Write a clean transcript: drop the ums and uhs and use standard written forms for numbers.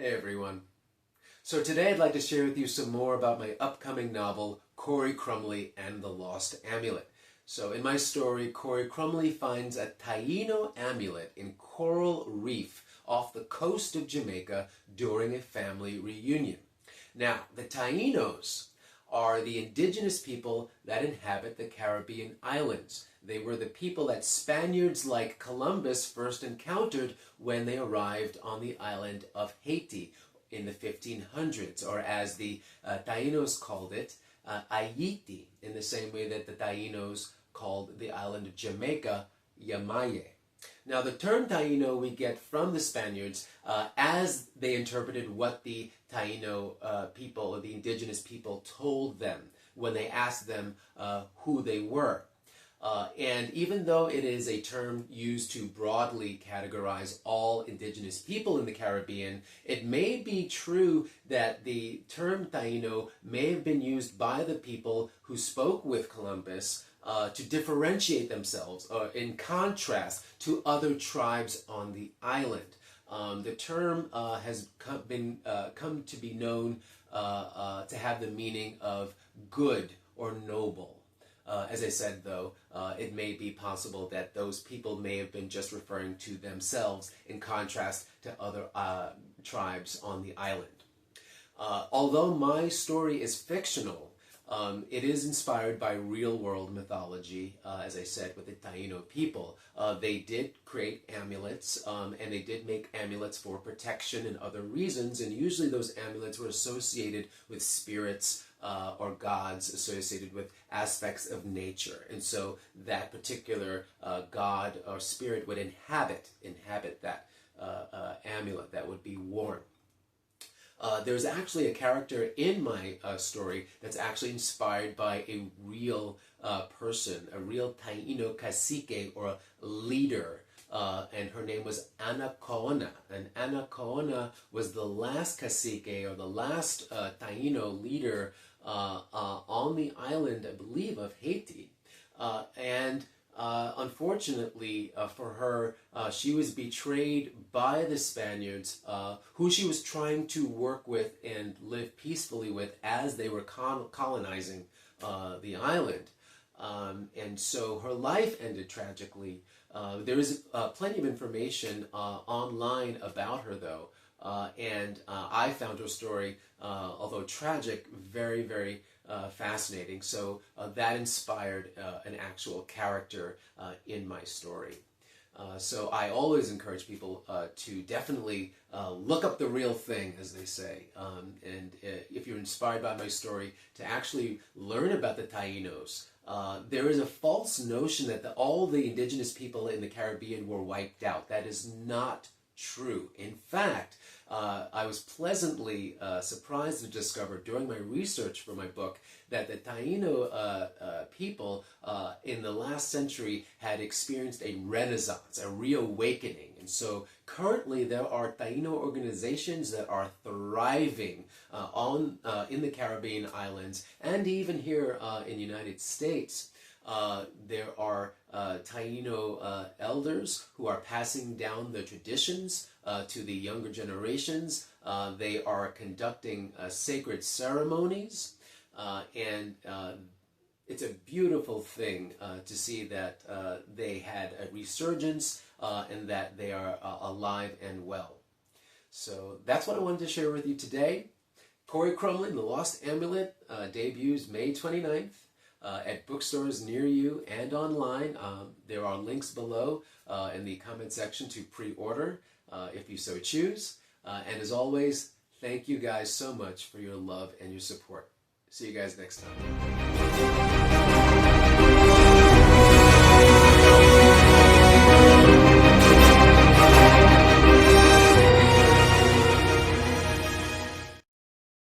Hey everyone. So today I'd like to share with you some more about my upcoming novel, Crumbly and the Lost Amulet. So in my story, Crumbly finds a Taino amulet in Coral Reef off the coast of Jamaica during a family reunion. Now, the Tainos are the indigenous people that inhabit the Caribbean islands. They were the people that Spaniards like Columbus first encountered when they arrived on the island of Haiti in the 1500s, or as the Tainos called it, Haiti, in the same way that the Tainos called the island of Jamaica, Yamaye. Now, the term Taino we get from the Spaniards as they interpreted what the Taino people, or the indigenous people, told them when they asked them who they were. And even though it is a term used to broadly categorize all indigenous people in the Caribbean, it may be true that the term Taino may have been used by the people who spoke with Columbus to differentiate themselves in contrast to other tribes on the island. The term has come to be known to have the meaning of good or noble. As I said, though, it may be possible that those people may have been just referring to themselves in contrast to other tribes on the island. Although my story is fictional, it is inspired by real-world mythology, as I said, with the Taino people. They did create amulets, and they did make amulets for protection and other reasons, and usually those amulets were associated with spirits or gods associated with aspects of nature. And so that particular god or spirit would inhabit that amulet that would be worn. There's actually a character in my story that's actually inspired by a real person, a real Taino cacique or leader, and her name was Anacaona. And Anacaona was the last cacique or the last Taino leader on the island, I believe, of Haiti. Unfortunately for her, she was betrayed by the Spaniards, who she was trying to work with and live peacefully with as they were colonizing the island. And so her life ended tragically. There is plenty of information online about her, though, and I found her story, although tragic, very, very fascinating. So that inspired an actual character in my story. So I always encourage people to definitely look up the real thing, as they say. And if you're inspired by my story, to actually learn about the Tainos. There is a false notion that all the indigenous people in the Caribbean were wiped out. That is not true. In fact, I was pleasantly surprised to discover during my research for my book that the Taino people in the last century had experienced a renaissance, a reawakening. And so currently there are Taino organizations that are thriving in the Caribbean islands and even here in the United States. There are Taino elders who are passing down the traditions to the younger generations. They are conducting sacred ceremonies, and it's a beautiful thing to see that they had a resurgence and that they are alive and well. So that's what I wanted to share with you today. Crumbly and the Lost Amulet debuts May 29th. At bookstores near you and online. There are links below in the comment section to pre-order if you so choose. And as always, thank you guys so much for your love and your support. See you guys next time.